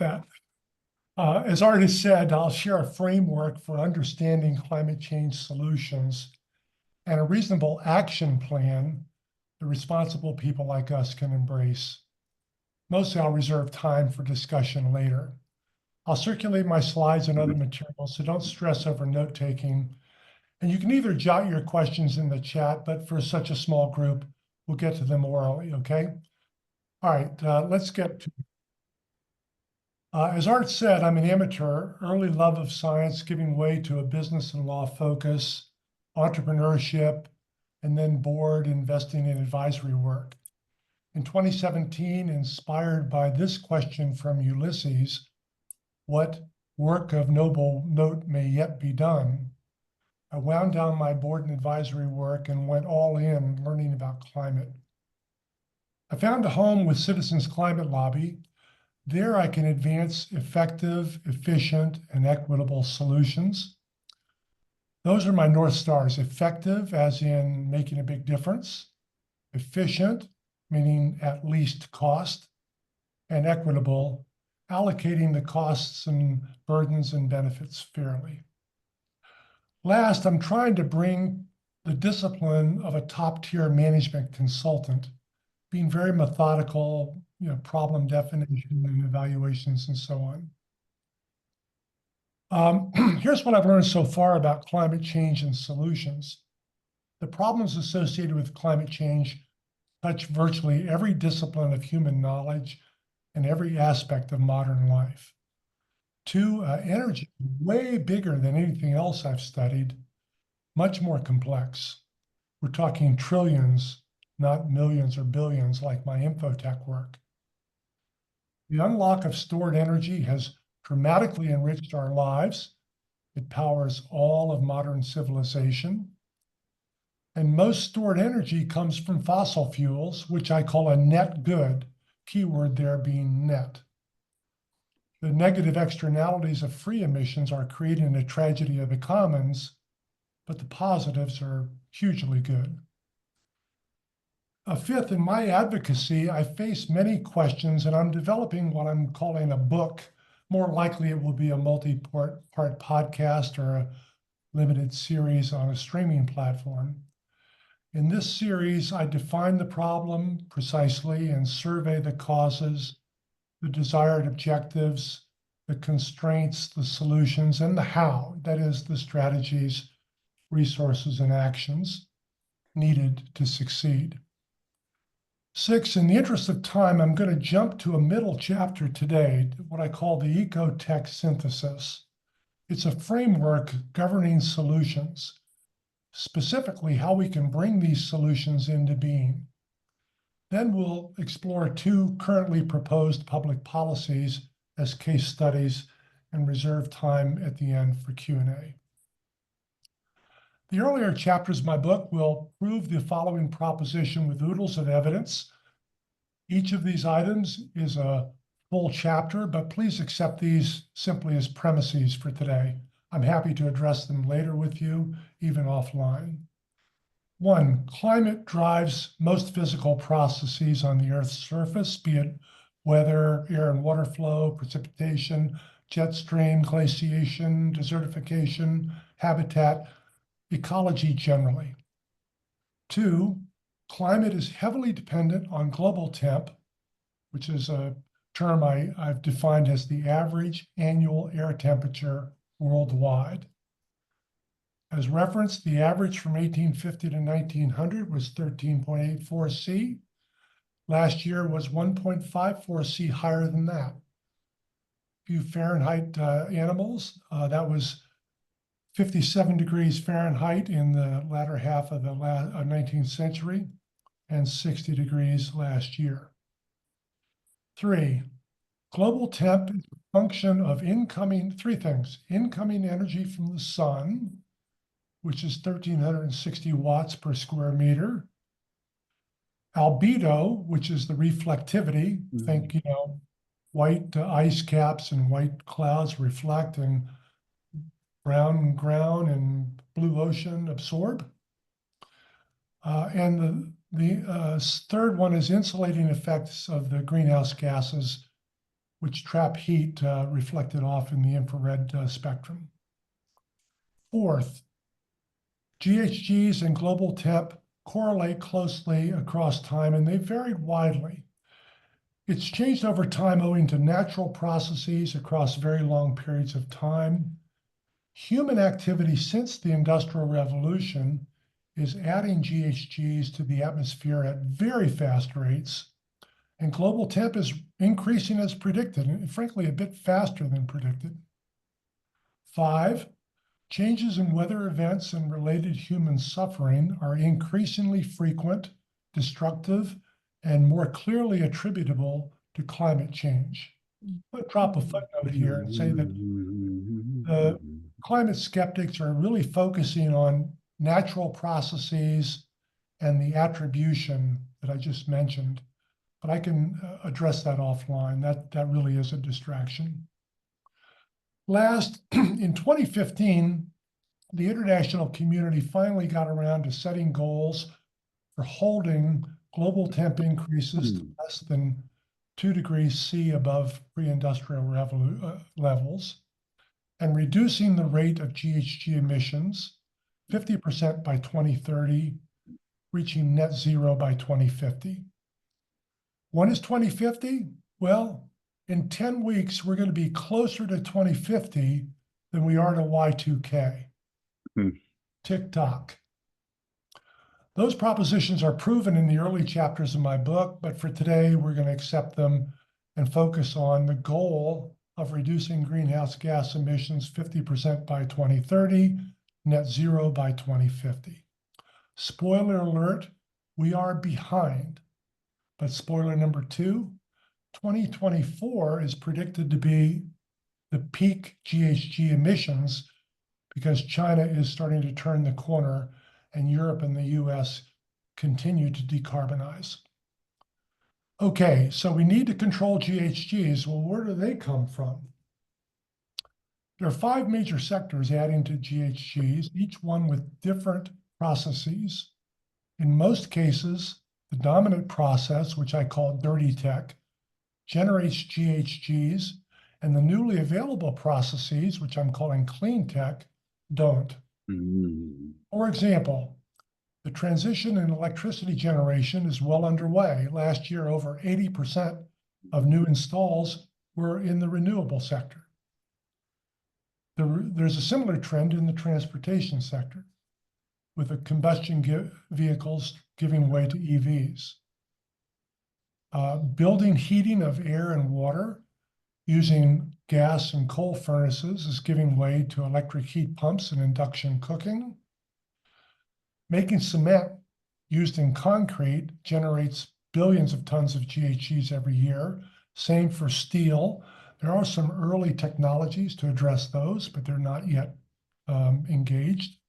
that. As already said, I'll share a framework for understanding climate change solutions and a reasonable action plan that responsible people like us can embrace. Mostly I'll reserve time for discussion later. I'll circulate my slides and other materials, so don't stress over note-taking. And you can either jot your questions in the chat, but for such a small group, we'll get to them orally, okay? All right, let's get to as Art said, I'm an amateur, early love of science giving way to a business and law focus, entrepreneurship, and then board investing in advisory work. In 2017, inspired by this question from Ulysses, what work of noble note may yet be done? I wound down my board and advisory work and went all in learning about climate. I found a home with Citizens Climate Lobby. There I can advance effective, efficient, and equitable solutions. Those are my North Stars: effective, as in making a big difference; efficient, meaning at least cost; and equitable, allocating the costs and burdens and benefits fairly. Last, I'm trying to bring the discipline of a top-tier management consultant, being very methodical, problem definition and evaluations and so on. Here's what I've learned so far about climate change and solutions. The problems associated with climate change touch virtually every discipline of human knowledge and every aspect of modern life. Two, energy, way bigger than anything else I've studied, much more complex. We're talking trillions, not millions or billions like my infotech work. The unlock of stored energy has dramatically enriched our lives. It powers all of modern civilization. And most stored energy comes from fossil fuels, which I call a net good, keyword there being net. The negative externalities of free emissions are creating a tragedy of the commons, but the positives are hugely good. A fifth, in my advocacy, I face many questions, and I'm developing what I'm calling a book. More likely it will be a multi-part podcast or a limited series on a streaming platform. In this series, I define the problem precisely and survey the causes, the desired objectives, the constraints, the solutions, and the how, that is, the strategies, resources, and actions needed to succeed. 6, in the interest of time, I'm going to jump to a middle chapter today, what I call the Ecotech Synthesis. It's a framework governing solutions, specifically how we can bring these solutions into being. Then we'll explore 2 currently proposed public policies as case studies and reserve time at the end for Q&A. The earlier chapters of my book will prove the following proposition with oodles of evidence. Each of these items is a full chapter, but please accept these simply as premises for today. I'm happy to address them later with you, even offline. 1, climate drives most physical processes on the Earth's surface, be it weather, air and water flow, precipitation, jet stream, glaciation, desertification, habitat, ecology generally. 2, climate is heavily dependent on global temp, which is a term I've defined as the average annual air temperature worldwide. As referenced, the average from 1850 to 1900 was 13.84 C. Last year was 1.54 C higher than that. A few Fahrenheit animals, that was 57 degrees Fahrenheit in the latter half of the 19th century and 60 degrees last year. 3, global temp is a function of incoming, 3 things: incoming energy from the sun, which is 1,360 watts per square meter; albedo, which is the reflectivity, think, white ice caps and white clouds reflect and brown ground and blue ocean absorb. And the third one is insulating effects of the greenhouse gases which trap heat reflected off in the infrared spectrum. Fourth, GHGs and global temp correlate closely across time, and they varied widely. It's changed over time owing to natural processes across very long periods of time. Human activity since the Industrial Revolution is adding GHGs to the atmosphere at very fast rates, and global temp is increasing as predicted, and frankly, a bit faster than predicted. 5, changes in weather events and related human suffering are increasingly frequent, destructive, and more clearly attributable to climate change. I'll drop a footnote here and say that the climate skeptics are really focusing on natural processes and the attribution that I just mentioned, but I can address that offline. That really is a distraction. Last, in 2015, the international community finally got around to setting goals for holding global temp increases to less than 2 degrees C above pre-industrial levels, and reducing the rate of GHG emissions 50% by 2030, reaching net zero by 2050. When is 2050? Well, in 10 weeks, we're going to be closer to 2050 than we are to Y2K. Tick-tock. Those propositions are proven in the early chapters of my book, but for today, we're going to accept them and focus on the goal of reducing greenhouse gas emissions 50% by 2030, net zero by 2050. Spoiler alert, we are behind. But spoiler number 2, 2024 is predicted to be the peak GHG emissions because China is starting to turn the corner and Europe and the US continue to decarbonize. Okay, so we need to control GHGs. Well, where do they come from? There are 5 major sectors adding to GHGs, each one with different processes. In most cases, the dominant process, which I call dirty tech, generates GHGs, and the newly available processes, which I'm calling clean tech, don't. For example, the transition in electricity generation is well underway. Last year, over 80% of new installs were in the renewable sector. There's a similar trend in the transportation sector, with the combustion vehicles giving way to EVs. Building heating of air and water using gas and coal furnaces is giving way to electric heat pumps and induction cooking. Making cement used in concrete generates billions of tons of GHGs every year. Same for steel. There are some early technologies to address those, but they're not yet engaged.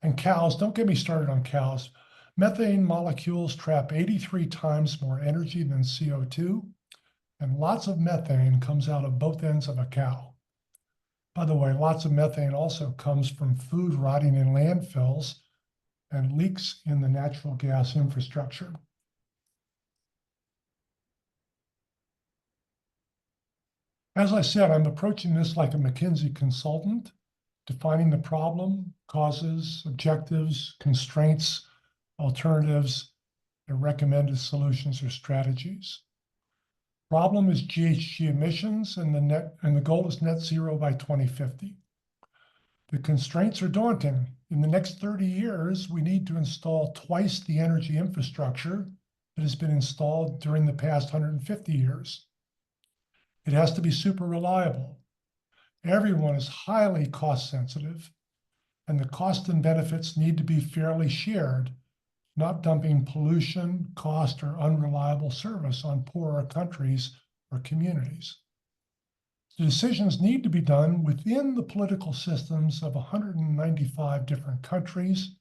And cows, don't get me started on cows. Methane molecules trap 83 times more energy than CO2, and lots of methane comes out of both ends of a cow. By the way, lots of methane also comes from food rotting in landfills and leaks in the natural gas infrastructure. As I said, I'm approaching this like a McKinsey consultant, defining the problem, causes, objectives, constraints, alternatives, and recommended solutions or strategies. Problem is GHG emissions, and the goal is net zero by 2050. The constraints are daunting. In the next 30 years, we need to install twice the energy infrastructure that has been installed during the past 150 years. It has to be super reliable. Everyone is highly cost sensitive, and the cost and benefits need to be fairly shared, not dumping pollution, cost, or unreliable service on poorer countries or communities. The decisions need to be done within the political systems of 195 different countries,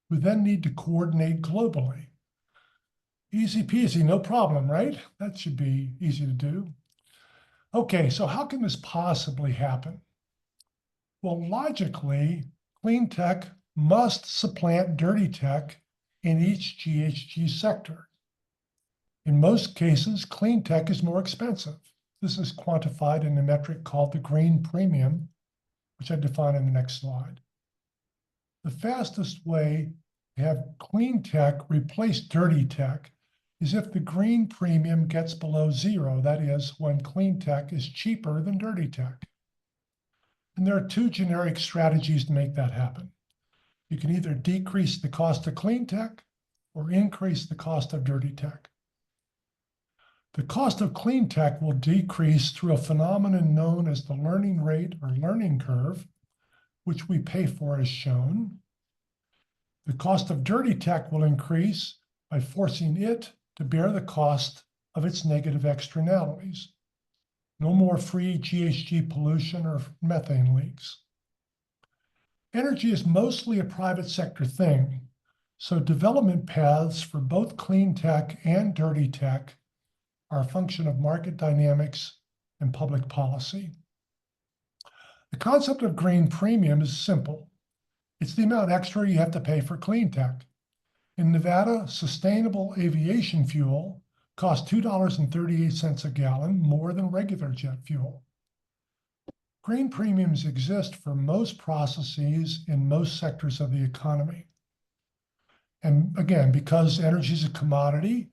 who then need to coordinate globally. Easy peasy, no problem, right? That should be easy to do. Okay, so how can this possibly happen? Well, logically, clean tech must supplant dirty tech in each GHG sector. In most cases, clean tech is more expensive. This is quantified in a metric called the green premium, which I define in the next slide. The fastest way to have clean tech replace dirty tech is if the green premium gets below zero, that is, when clean tech is cheaper than dirty tech. And there are two generic strategies to make that happen. You can either decrease the cost of clean tech or increase the cost of dirty tech. The cost of clean tech will decrease through a phenomenon known as the learning rate or learning curve, which we pay for as shown. The cost of dirty tech will increase by forcing it to bear the cost of its negative externalities. No more free GHG pollution or methane leaks. Energy is mostly a private sector thing, so development paths for both clean tech and dirty tech are a function of market dynamics and public policy. The concept of green premium is simple. It's the amount extra you have to pay for clean tech. In Nevada, sustainable aviation fuel costs $2.38 a gallon more than regular jet fuel. Green premiums exist for most processes in most sectors of the economy. And again, because energy is a commodity,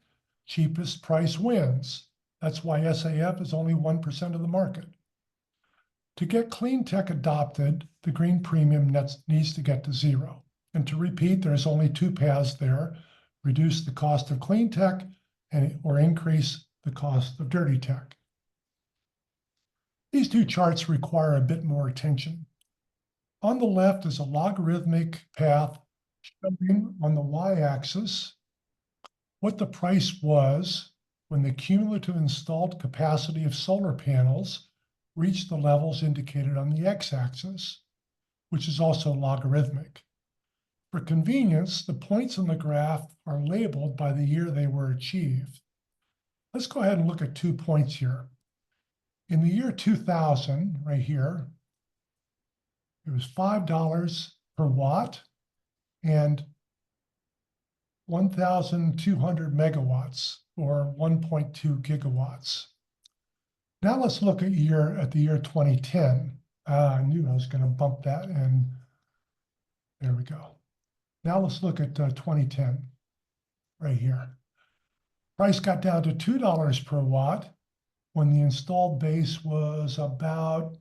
cheapest price wins. That's why SAF is only 1% of the market. To get clean tech adopted, the green premium needs to get to zero. And to repeat, there's only two paths there: reduce the cost of clean tech or increase the cost of dirty tech. These two charts require a bit more attention. On the left is a logarithmic path showing on the y-axis what the price was when the cumulative installed capacity of solar panels reached the levels indicated on the x-axis, which is also logarithmic. For convenience, the points in the graph are labeled by the year they were achieved. Let's go ahead and look at 2 points here. In the year 2000, right here, it was $5 per watt and 1,200 megawatts, or 1.2 gigawatts. Now let's look at the year 2010. I knew I was going to bump that, and there we go. Now let's look at 2010, right here. Price got down to $2 per watt when the installed base was about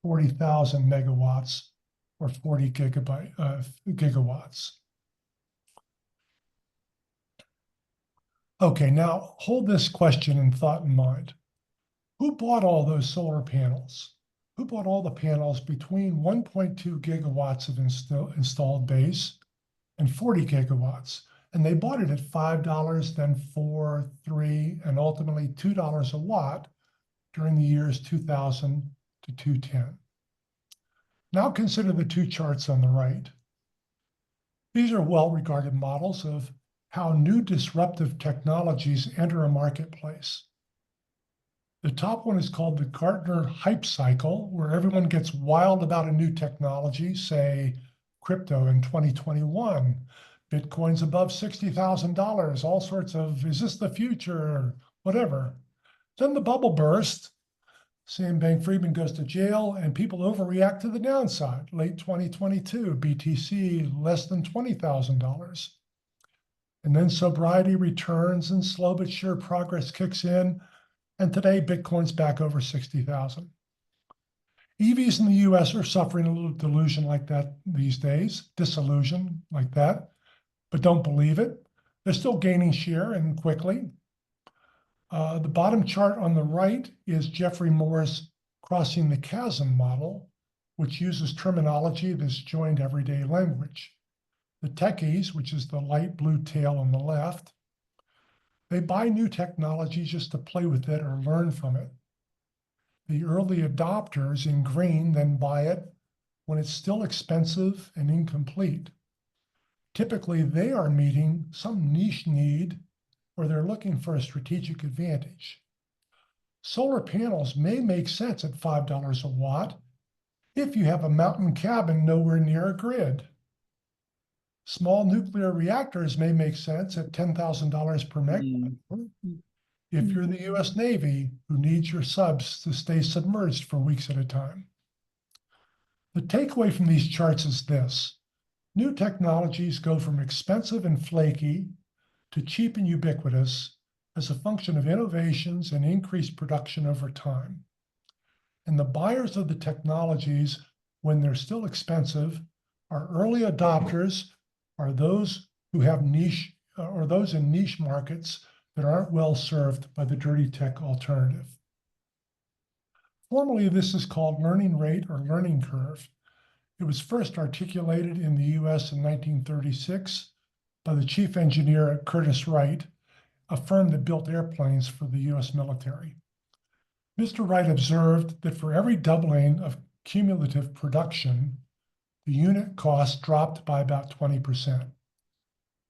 40,000 megawatts, or 40 gigawatts. Okay, now hold this question and thought in mind. Who bought all those solar panels? Who bought all the panels between 1.2 gigawatts of installed base and 40 gigawatts? And they bought it at $5, then $4, $3, and ultimately $2 a watt during the years 2000 to 2010. Now consider the two charts on the right. These are well-regarded models of how new disruptive technologies enter a marketplace. The top one is called the Gartner hype cycle, where everyone gets wild about a new technology, say crypto in 2021, Bitcoin's above $60,000, all sorts of, is this the future, whatever. Then the bubble bursts, Sam Bankman-Fried goes to jail, and people overreact to the downside. Late 2022, BTC less than $20,000. And then sobriety returns and slow but sure progress kicks in. And today, Bitcoin's back over 60,000. EVs in the US are suffering a little delusion like that these days, disillusion like that, but don't believe it. They're still gaining share and quickly. The bottom chart on the right is Jeffrey Moore's crossing the chasm model, which uses terminology that's joined everyday language. The techies, which is the light blue tail on the left, they buy new technology just to play with it or learn from it. The early adopters in green then buy it when it's still expensive and incomplete. Typically, they are meeting some niche need or they're looking for a strategic advantage. Solar panels may make sense at $5 a watt if you have a mountain cabin nowhere near a grid. Small nuclear reactors may make sense at $10,000 per megawatt if you're the US Navy who needs your subs to stay submerged for weeks at a time. The takeaway from these charts is this: new technologies go from expensive and flaky to cheap and ubiquitous as a function of innovations and increased production over time. And the buyers of the technologies, when they're still expensive, are early adopters, are those who have niche, or those in niche markets that aren't well served by the dirty tech alternative. Formally, this is called learning rate or learning curve. It was first articulated in the US in 1936 by the chief engineer at Curtiss-Wright, a firm that built airplanes for the US military. Mr. Wright observed that for every doubling of cumulative production, the unit cost dropped by about 20%.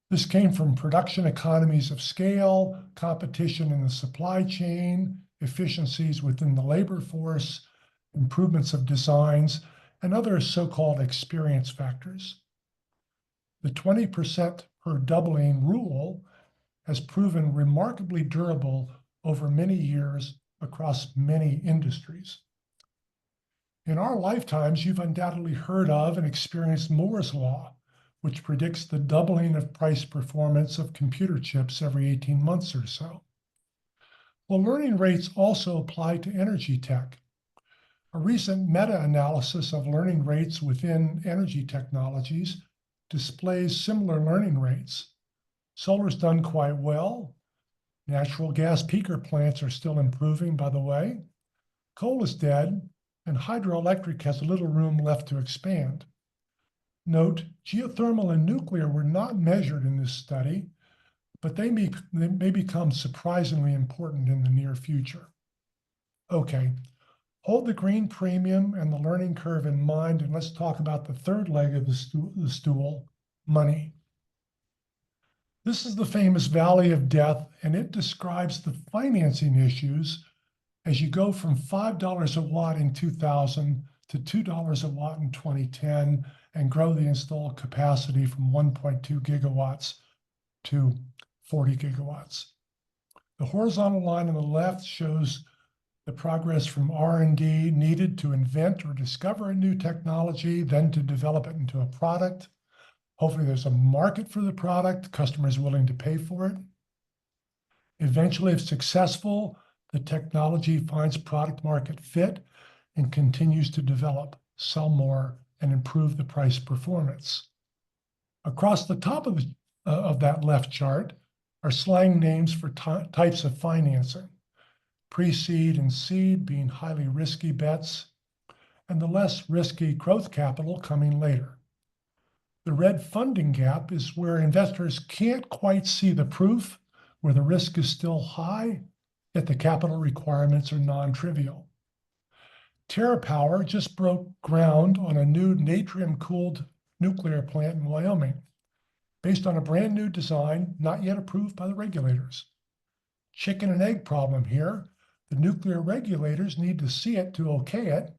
This came from production economies of scale, competition in the supply chain, efficiencies within the labor force, improvements of designs, and other so-called experience factors. The 20% per doubling rule has proven remarkably durable over many years across many industries. In our lifetimes, you've undoubtedly heard of and experienced Moore's Law, which predicts the doubling of price performance of computer chips every 18 months or so. Well, learning rates also apply to energy tech. A recent meta-analysis of learning rates within energy technologies displays similar learning rates. Solar's done quite well. Natural gas peaker plants are still improving, by the way. Coal is dead, and hydroelectric has little room left to expand. Note, geothermal and nuclear were not measured in this study, but they may become surprisingly important in the near future. Okay, hold the green premium and the learning curve in mind, and let's talk about the third leg of the stool, money. This is the famous Valley of Death, and it describes the financing issues as you go from $5 a watt in 2000 to $2 a watt in 2010 and grow the installed capacity from 1.2 gigawatts to 40 gigawatts. The horizontal line on the left shows the progress from R&D needed to invent or discover a new technology, then to develop it into a product. Hopefully there's a market for the product, customers willing to pay for it. Eventually, if successful, the technology finds product market fit and continues to develop, sell more, and improve the price performance. Across the top of that left chart are slang names for types of financing. Pre-seed and seed being highly risky bets, and the less risky growth capital coming later. The red funding gap is where investors can't quite see the proof, where the risk is still high, yet the capital requirements are non-trivial. TerraPower just broke ground on a new natrium-cooled nuclear plant in Wyoming, based on a brand new design not yet approved by the regulators. Chicken and egg problem here. The nuclear regulators need to see it to okay it.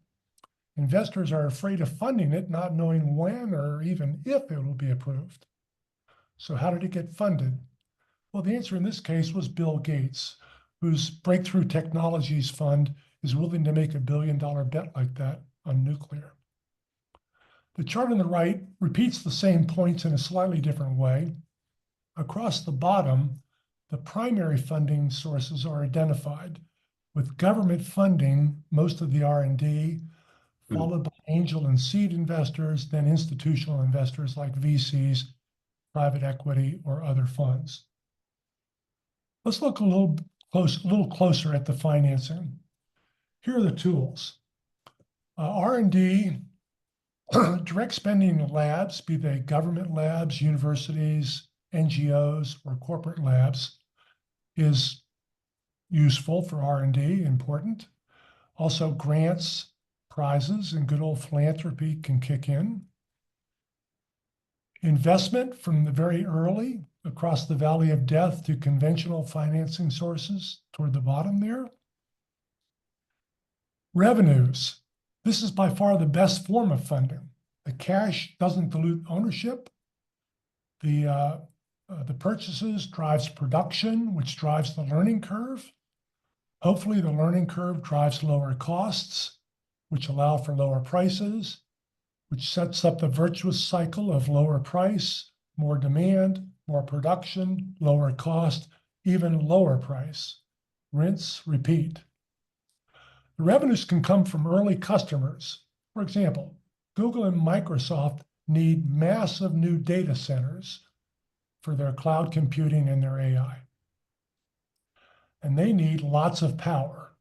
Investors are afraid of funding it, not knowing when or even if it will be approved. So how did it get funded? Well, the answer in this case was Bill Gates, whose Breakthrough Technologies Fund is willing to make $1 billion bet like that on nuclear. The chart on the right repeats the same points in a slightly different way. Across the bottom, the primary funding sources are identified, with government funding most of the R&D, followed by angel and seed investors, then institutional investors like VCs, private equity, or other funds. Let's look a little closer at the financing. Here are the tools. R&D, direct spending in labs, be they government labs, universities, NGOs, or corporate labs, is useful for R&D, important. Also, grants, prizes, and good old philanthropy can kick in. Investment from the very early across the valley of death to conventional financing sources toward the bottom there. Revenues. This is by far the best form of funding. The cash doesn't dilute ownership. The purchases drives production, which drives the learning curve. Hopefully, the learning curve drives lower costs, which allow for lower prices, which sets up the virtuous cycle of lower price, more demand, more production, lower cost, even lower price. Rinse, repeat. The revenues can come from early customers. For example, Google and Microsoft need massive new data centers for their cloud computing and their AI. And they need lots of power.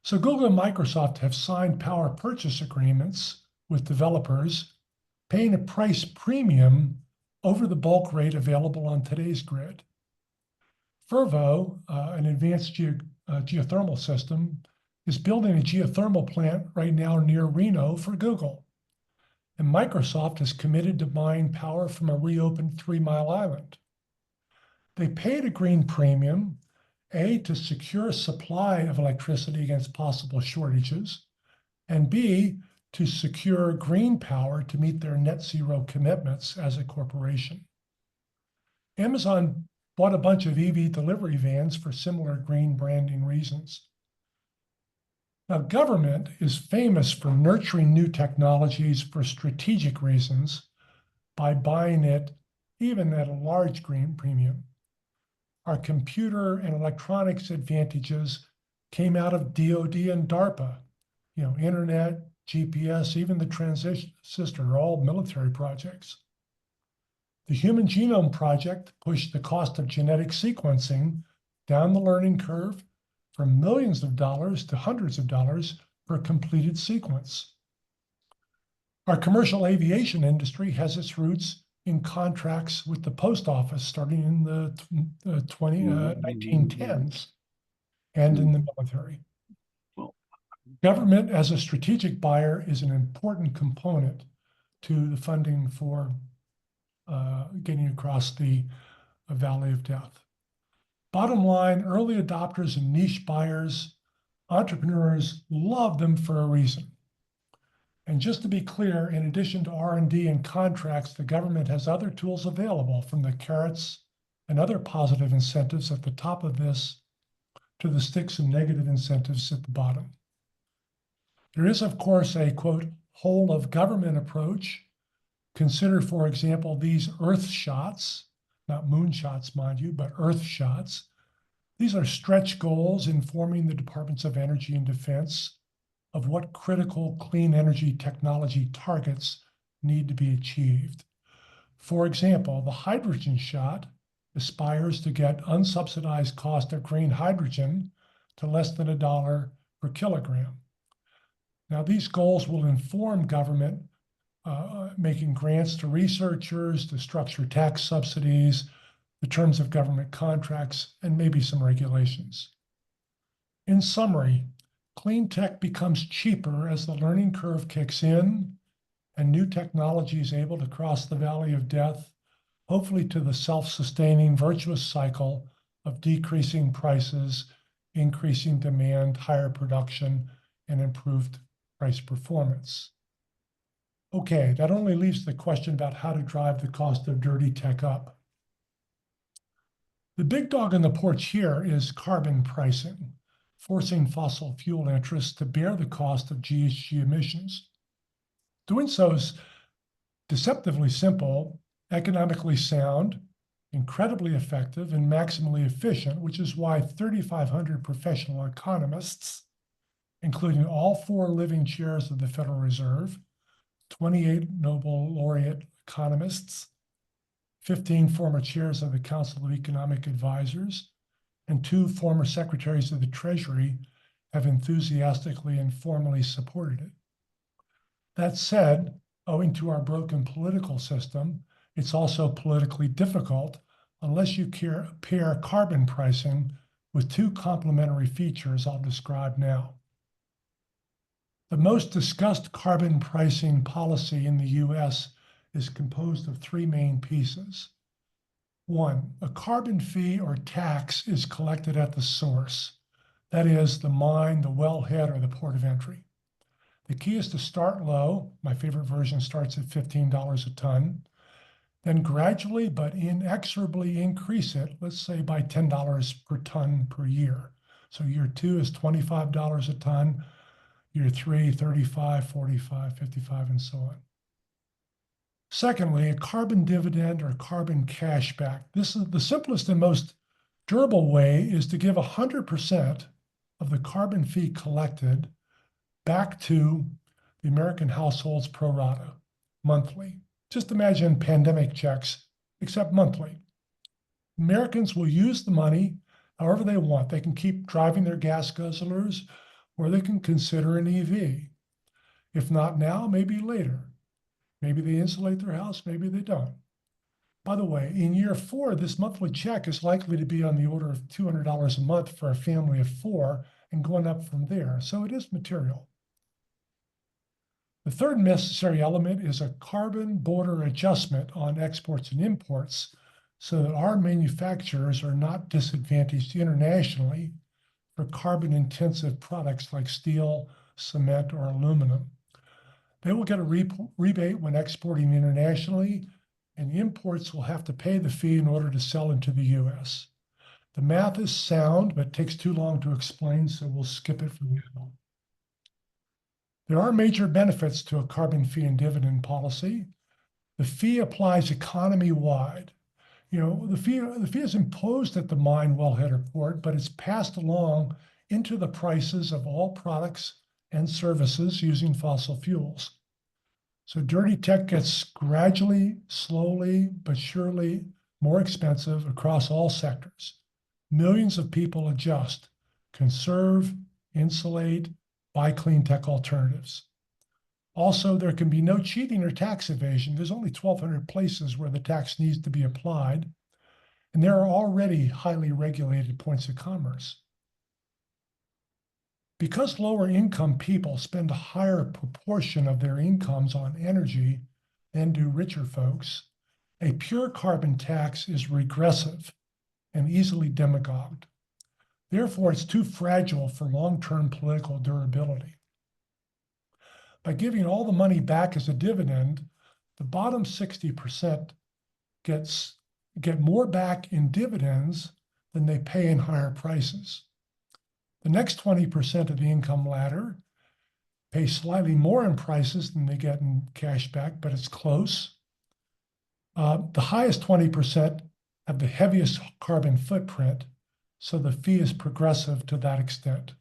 So Google and Microsoft have signed power purchase agreements with developers, paying a price premium over the bulk rate available on today's grid. Fervo, an advanced geothermal system, is building a geothermal plant right now near Reno for Google. And Microsoft is committed to buying power from a reopened 3 Mile Island. They paid a green premium, A, to secure a supply of electricity against possible shortages, and B, to secure green power to meet their net zero commitments as a corporation. Amazon bought a bunch of EV delivery vans for similar green branding reasons. Now, government is famous for nurturing new technologies for strategic reasons by buying it even at a large green premium. Our computer and electronics advantages came out of DoD and DARPA. Internet, GPS, even the transistor are all military projects. The Human Genome Project pushed the cost of genetic sequencing down the learning curve from millions of dollars to hundreds of dollars per completed sequence. Our commercial aviation industry has its roots in contracts with the post office starting in the 1910s and in the military. Government as a strategic buyer is an important component to the funding for getting across the valley of death. Bottom line, early adopters and niche buyers, entrepreneurs love them for a reason. And just to be clear, in addition to R&D and contracts, the government has other tools available, from the carrots and other positive incentives at the top of this to the sticks and negative incentives at the bottom. There is, of course, a, quote, whole of government approach. Consider, for example, these Earth shots, not moon shots, mind you, but Earth shots. These are stretch goals informing the Departments of Energy and Defense of what critical clean energy technology targets need to be achieved. For example, the hydrogen shot aspires to get unsubsidized cost of green hydrogen to less than $1 per kilogram. Now, these goals will inform government making grants to researchers, to structure tax subsidies, the terms of government contracts, and maybe some regulations. In summary, clean tech becomes cheaper as the learning curve kicks in and new technology is able to cross the valley of death, hopefully to the self-sustaining virtuous cycle of decreasing prices, increasing demand, higher production, and improved price performance. Okay, that only leaves the question about how to drive the cost of dirty tech up. The big dog on the porch here is carbon pricing, forcing fossil fuel interests to bear the cost of GHG emissions. Doing so is deceptively simple, economically sound, incredibly effective, and maximally efficient, which is why 3,500 professional economists, including all 4 living chairs of the Federal Reserve, 28 Nobel laureate economists, 15 former chairs of the Council of Economic Advisors, and 2 former secretaries of the Treasury have enthusiastically and formally supported it. That said, owing to our broken political system, it's also politically difficult unless you pair carbon pricing with 2 complementary features I'll describe now. The most discussed carbon pricing policy in the US is composed of 3 main pieces. 1, a carbon fee or tax is collected at the source. That is, the mine, the wellhead, or the port of entry. The key is to start low. My favorite version starts at $15 a ton. Then gradually but inexorably increase it, let's say by $10 per ton per year. So year 2 is $25 a ton, year 3, 35, 45, 55, and so on. Secondly, a carbon dividend or carbon cashback. This is the simplest and most durable way is to give 100% of the carbon fee collected back to the American households pro rata monthly. Just imagine pandemic checks, except monthly. Americans will use the money however they want. They can keep driving their gas guzzlers, or they can consider an EV. If not now, maybe later. Maybe they insulate their house, maybe they don't. By the way, in year 4, this monthly check is likely to be on the order of $200 a month for a family of 4 and going up from there. So it is material. The third necessary element is a carbon border adjustment on exports and imports so that our manufacturers are not disadvantaged internationally for carbon intensive products like steel, cement, or aluminum. They will get a rebate when exporting internationally, and imports will have to pay the fee in order to sell into the US. The math is sound, but takes too long to explain, so we'll skip it for now. There are major benefits to a carbon fee and dividend policy. The fee applies economy-wide. The fee is imposed at the mine, wellhead, or port, but it's passed along into the prices of all products and services using fossil fuels. So dirty tech gets gradually, slowly, but surely more expensive across all sectors. Millions of people adjust, conserve, insulate, buy clean tech alternatives. Also, there can be no cheating or tax evasion. There's only 1,200 places where the tax needs to be applied, and there are already highly regulated points of commerce. Because lower income people spend a higher proportion of their incomes on energy than do richer folks, a pure carbon tax is regressive and easily demagogued. Therefore, it's too fragile for long-term political durability. By giving all the money back as a dividend, the bottom 60% get more back in dividends than they pay in higher prices. The next 20% of the income ladder pay slightly more in prices than they get in cash back, but it's close. The highest 20% have the heaviest carbon footprint, so the fee is progressive to that extent.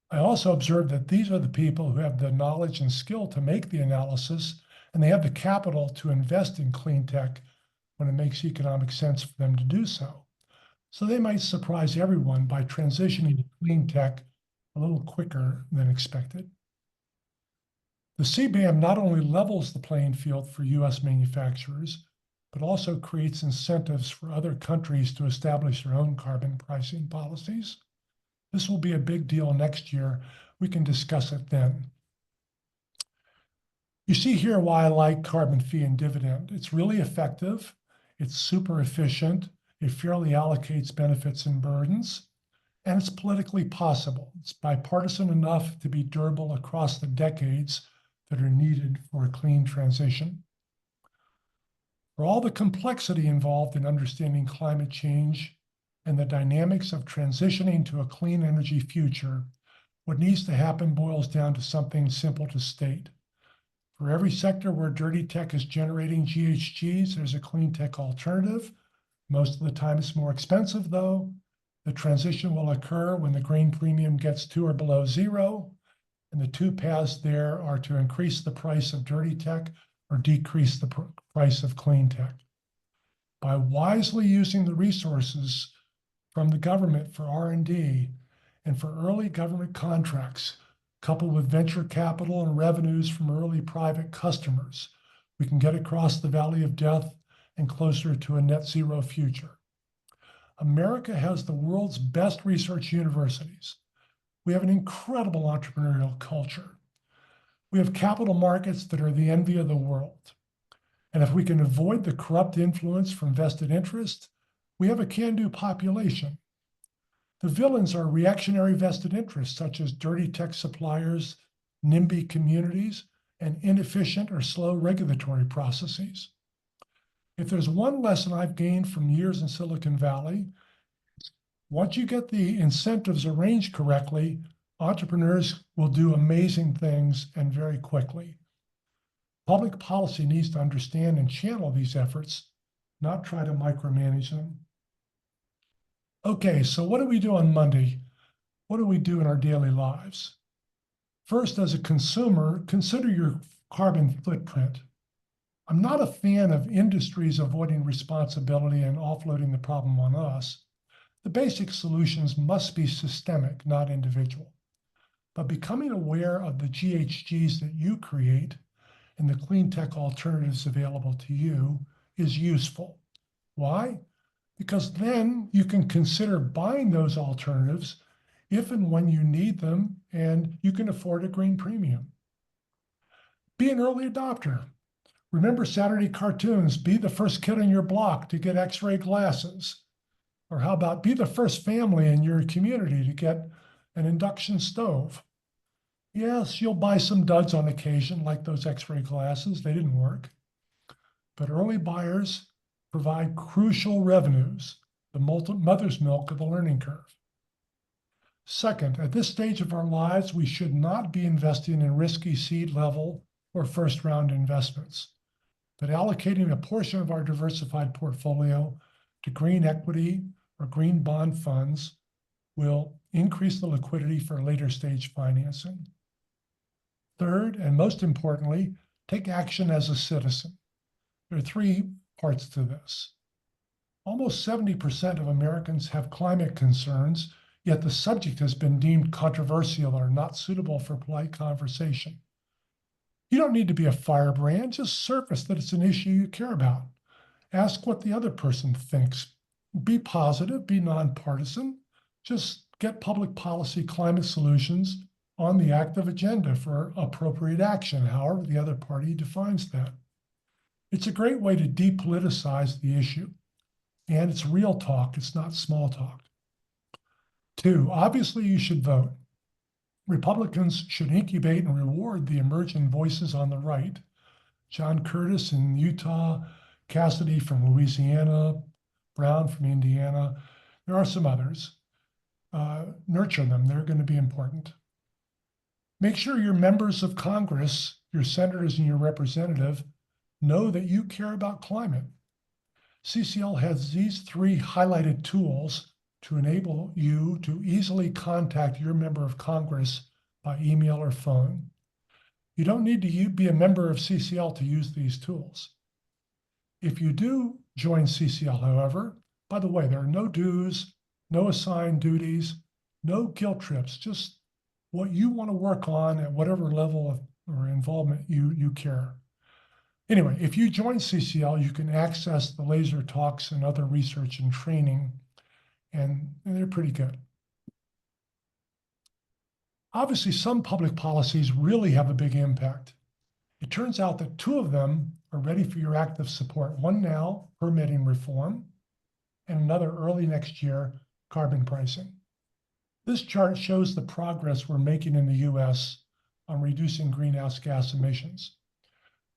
I also observed that these are the people who have the knowledge and skill to make the analysis, and they have the capital to invest in clean tech when it makes economic sense for them to do so. So they might surprise everyone by transitioning to clean tech a little quicker than expected. The CBAM not only levels the playing field for US manufacturers, but also creates incentives for other countries to establish their own carbon pricing policies. This will be a big deal next year. We can discuss it then. You see here why I like carbon fee and dividend. It's really effective. It's super efficient. It fairly allocates benefits and burdens, and it's politically possible. It's bipartisan enough to be durable across the decades that are needed for a clean transition. For all the complexity involved in understanding climate change and the dynamics of transitioning to a clean energy future, what needs to happen boils down to something simple to state. For every sector where dirty tech is generating GHGs, there's a clean tech alternative. Most of the time it's more expensive though. The transition will occur when the green premium gets to or below zero. And the two paths there are to increase the price of dirty tech or decrease the price of clean tech. By wisely using the resources from the government for R&D and for early government contracts, coupled with venture capital and revenues from early private customers, we can get across the valley of death and closer to a net zero future. America has the world's best research universities. We have an incredible entrepreneurial culture. We have capital markets that are the envy of the world. And if we can avoid the corrupt influence from vested interest, we have a can-do population. The villains are reactionary vested interests, such as dirty tech suppliers, NIMBY communities, and inefficient or slow regulatory processes. If there's one lesson I've gained from years in Silicon Valley, Once you get the incentives arranged correctly, entrepreneurs will do amazing things and very quickly. Public policy needs to understand and channel these efforts, not try to micromanage them. Okay, so what do we do on Monday? What do we do in our daily lives? First, as a consumer, consider your carbon footprint. I'm not a fan of industries avoiding responsibility and offloading the problem on us. The basic solutions must be systemic, not individual. But becoming aware of the GHGs that you create and the clean tech alternatives available to you is useful. Why? Because then you can consider buying those alternatives if and when you need them and you can afford a green premium. Be an early adopter. Remember Saturday cartoons, be the first kid on your block to get X-ray glasses. Or how about be the first family in your community to get an induction stove? Yes, you'll buy some duds on occasion, like those X-ray glasses. They didn't work. But early buyers provide crucial revenues, the mother's milk of the learning curve. Second, at this stage of our lives, we should not be investing in risky seed level or first round investments, but allocating a portion of our diversified portfolio to green equity or green bond funds will increase the liquidity for later stage financing. Third, and most importantly, take action as a citizen. There are three parts to this. Almost 70% of Americans have climate concerns, yet the subject has been deemed controversial or not suitable for polite conversation. You don't need to be a firebrand, just surface that it's an issue you care about. Ask what the other person thinks. Be positive, be nonpartisan. Just get public policy climate solutions on the active agenda for appropriate action, however the other party defines that. It's a great way to depoliticize the issue. And it's real talk, it's not small talk. Two, obviously you should vote. Republicans should incubate and reward the emerging voices on the right. John Curtis in Utah, Cassidy from Louisiana, Brown from Indiana. There are some others. Nurture them, they're going to be important. Make sure your members of Congress, your senators and your representative know that you care about climate. CCL has these three highlighted tools to enable you to easily contact your member of Congress by email or phone. You don't need to be a member of CCL to use these tools. If you do join CCL, however, by the way, there are no dues, no assigned duties, no guilt trips, just what you want to work on at whatever level of or involvement you care. Anyway, if you join CCL, you can access the laser talks and other research and training, and they're pretty good. Obviously, some public policies really have a big impact. It turns out that two of them are ready for your active support. One now, permitting reform, and another early next year, carbon pricing. This chart shows the progress we're making in the US on reducing greenhouse gas emissions.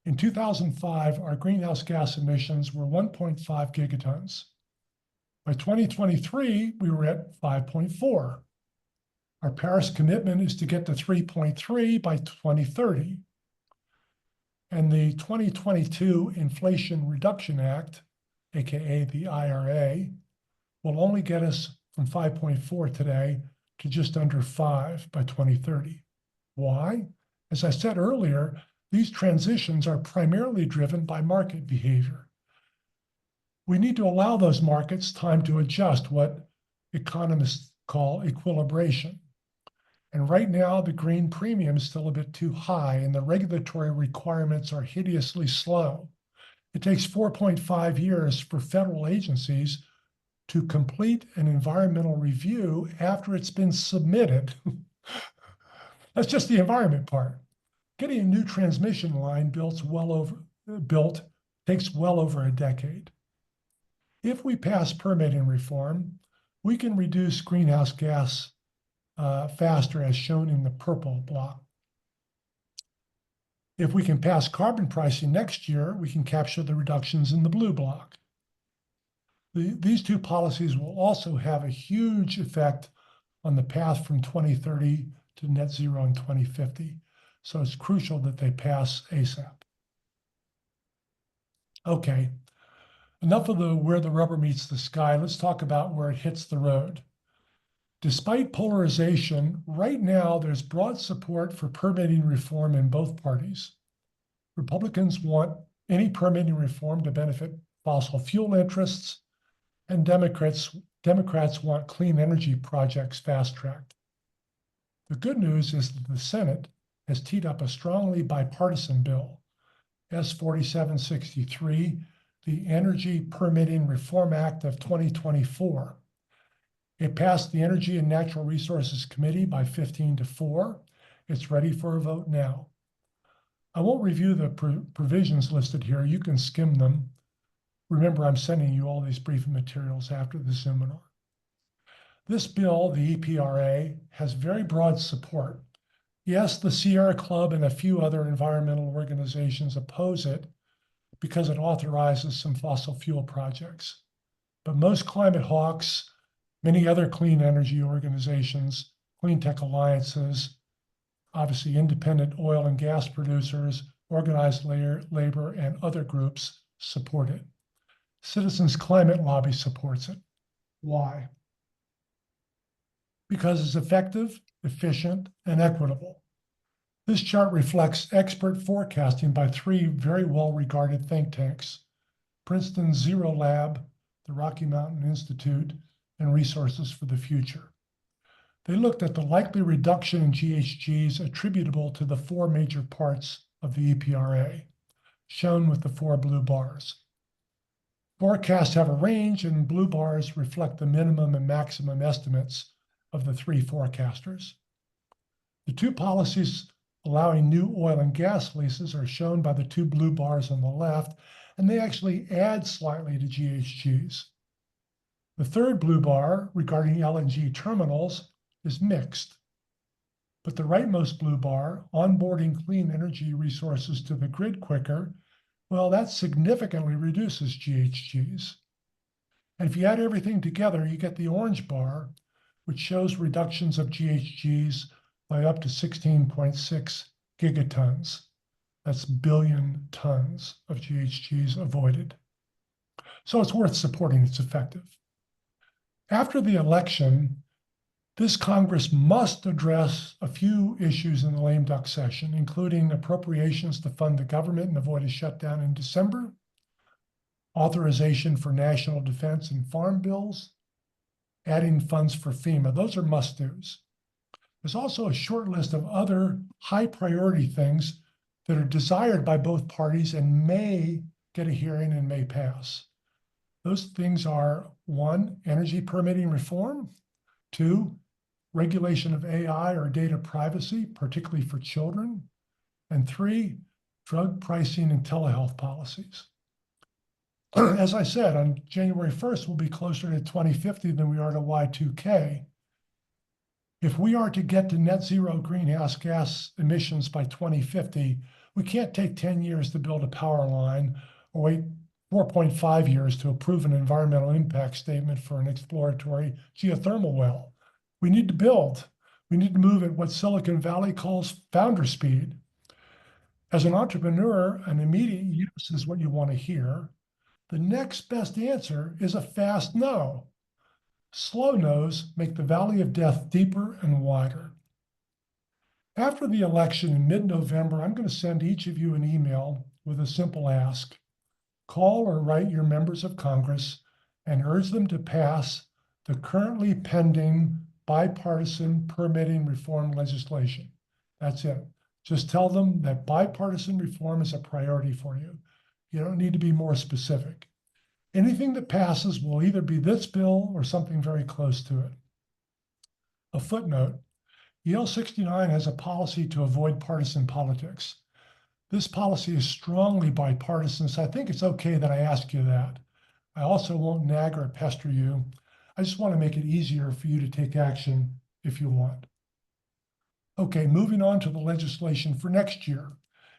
In 2005, our greenhouse gas emissions were 1.5 gigatons. By 2023, we were at 5.4. Our Paris commitment is to get to 3.3 by 2030. And the 2022 Inflation Reduction Act, AKA the IRA, will only get us from 5.4 today to just under 5 by 2030. Why? As I said earlier, these transitions are primarily driven by market behavior. We need to allow those markets time to adjust, what economists call equilibration. And right now, the green premium is still a bit too high, and the regulatory requirements are hideously slow. It takes 4.5 years for federal agencies to complete an environmental review after it's been submitted. That's just the environment part. Getting a new transmission line built takes well over a decade. If we pass permitting reform, we can reduce greenhouse gas faster, as shown in the purple block. If we can pass carbon pricing next year, we can capture the reductions in the blue block. These two policies will also have a huge effect on the path from 2030 to net zero in 2050. So it's crucial that they pass ASAP. Okay, enough of where the rubber meets the sky. Let's talk about where it hits the road. Despite polarization, right now there's broad support for permitting reform in both parties. Republicans want any permitting reform to benefit fossil fuel interests, and Democrats want clean energy projects fast-tracked. The good news is that the Senate has teed up a strongly bipartisan bill, S 4763, the Energy Permitting Reform Act of 2024. It passed the Energy and Natural Resources Committee by 15-4. It's ready for a vote now. I won't review the provisions listed here. You can skim them. Remember, I'm sending you all these briefing materials after the seminar. This bill, the EPRA, has very broad support. Yes, the Sierra Club and a few other environmental organizations oppose it because it authorizes some fossil fuel projects. But most climate hawks, many other clean energy organizations, clean tech alliances, obviously independent oil and gas producers, organized labor, and other groups support it. Citizens Climate Lobby supports it. Why? Because it's effective, efficient, and equitable. This chart reflects expert forecasting by three very well-regarded think tanks: Princeton's Zero Lab, the Rocky Mountain Institute, and Resources for the Future. They looked at the likely reduction in GHGs attributable to the four major parts of the EPRA, shown with the four blue bars. Forecasts have a range, and blue bars reflect the minimum and maximum estimates of the three forecasters. The two policies allowing new oil and gas leases are shown by the two blue bars on the left, and they actually add slightly to GHGs. The third blue bar regarding LNG terminals is mixed. But the rightmost blue bar, onboarding clean energy resources to the grid quicker, well, that significantly reduces GHGs. And if you add everything together, you get the orange bar, which shows reductions of GHGs by up to 16.6 gigatons. That's billion tons of GHGs avoided. So it's worth supporting. It's effective. After the election, this Congress must address a few issues in the lame duck session, including appropriations to fund the government and avoid a shutdown in December, authorization for national defense and farm bills, adding funds for FEMA. Those are must-dos. There's also a short list of other high-priority things that are desired by both parties and may get a hearing and may pass. Those things are: 1, energy permitting reform; 2, regulation of AI or data privacy, particularly for children; and 3, drug pricing and telehealth policies. As I said, on January 1st, we'll be closer to 2050 than we are to Y2K. If we are to get to net zero greenhouse gas emissions by 2050, we can't take 10 years to build a power line or wait 4.5 years to approve an environmental impact statement for an exploratory geothermal well. We need to build. We need to move at what Silicon Valley calls founder speed. As an entrepreneur, an immediate use is what you want to hear. The next best answer is a fast no. Slow no's make the valley of death deeper and wider. After the election in mid-November, I'm going to send each of you an email with a simple ask. Call or write your members of Congress and urge them to pass the currently pending bipartisan permitting reform legislation. That's it. Just tell them that bipartisan reform is a priority for you. You don't need to be more specific. Anything that passes will either be this bill or something very close to it. A footnote: EL 69 has a policy to avoid partisan politics. This policy is strongly bipartisan, so I think it's okay that I ask you that. I also won't nag or pester you. I just want to make it easier for you to take action if you want. Okay, moving on to the legislation for next year.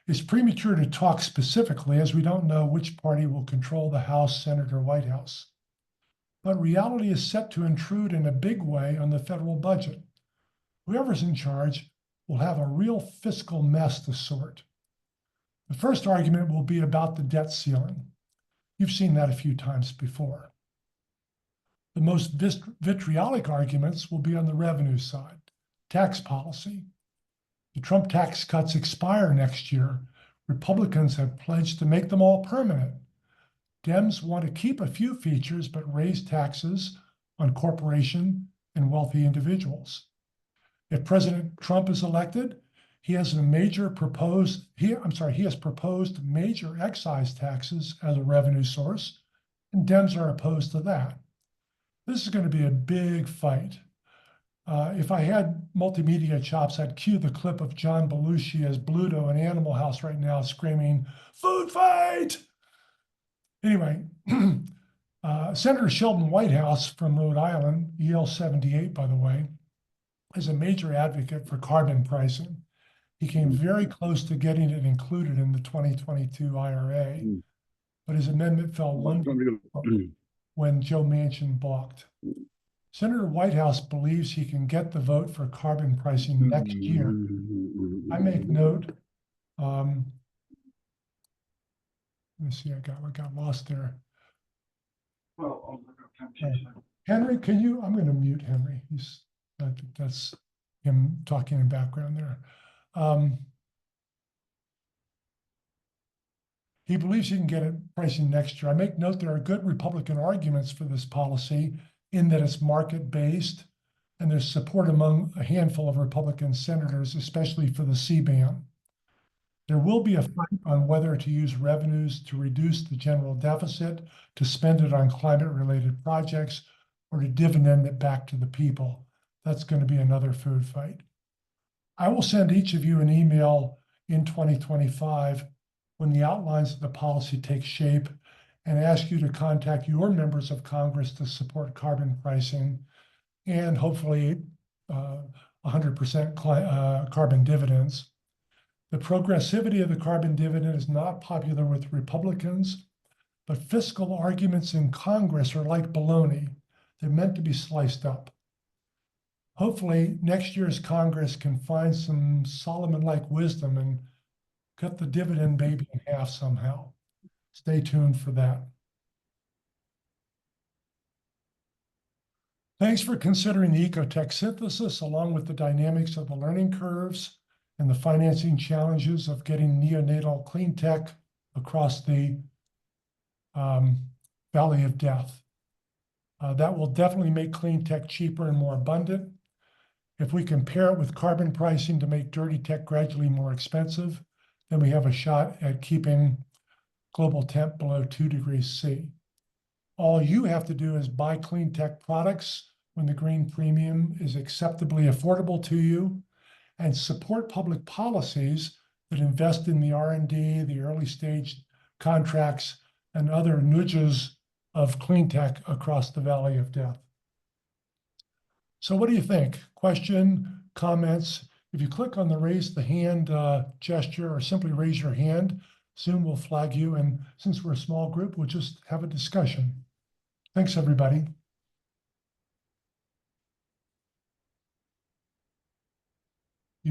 It's premature to talk specifically as we don't know which party will control the House, Senate, or White House. but reality is set to intrude in a big way on the federal budget. Whoever's in charge will have a real fiscal mess to sort. The first argument will be about the debt ceiling. You've seen that a few times before. The most vitriolic arguments will be on the revenue side, tax policy. The Trump tax cuts expire next year. Republicans have pledged to make them all permanent. Dems want to keep a few features, but raise taxes on corporation and wealthy individuals. If President Trump is elected, he has proposed major excise taxes as a revenue source, and Dems are opposed to that. This is going to be a big fight. If I had multimedia chops, I'd cue the clip of John Belushi as Bluto in Animal House right now screaming, "Food fight!" Anyway, Senator Sheldon Whitehouse from Rhode Island, EL 78, by the way, is a major advocate for carbon pricing. He came very close to getting it included in the 2022 IRA, but his amendment fell one when Joe Manchin balked. Senator Whitehouse believes he can get the vote for carbon pricing next year. I make note, let me see, I got lost there. Henry, can you, I'm going to mute Henry. That's him talking in background there. He believes he can get it pricing next year. I make note there are good Republican arguments for this policy in that it's market-based, and there's support among a handful of Republican senators, especially for the CBAM. There will be a fight on whether to use revenues to reduce the general deficit, to spend it on climate-related projects, or to dividend it back to the people. That's going to be another food fight. I will send each of you an email in 2025 when the outlines of the policy take shape and ask you to contact your members of Congress to support carbon pricing and hopefully 100% carbon dividends. The progressivity of the carbon dividend is not popular with Republicans, but fiscal arguments in Congress are like bologna. They're meant to be sliced up. Hopefully, next year's Congress can find some Solomon-like wisdom and cut the dividend baby in half somehow. Stay tuned for that. Thanks for considering the Ecotech Synthesis, along with the dynamics of the learning curves and the financing challenges of getting neonatal clean tech across the valley of death. That will definitely make clean tech cheaper and more abundant. If we compare it with carbon pricing to make dirty tech gradually more expensive, then we have a shot at keeping global temp below 2 degrees C. All you have to do is buy clean tech products when the green premium is acceptably affordable to you, and support public policies that invest in the R&D, the early stage contracts, and other nudges of clean tech across the valley of death. So what do you think? Question, comments? If you click on the raise the hand gesture or simply raise your hand, Zoom will flag you. And since we're a small group, we'll just have a discussion. Thanks, everybody.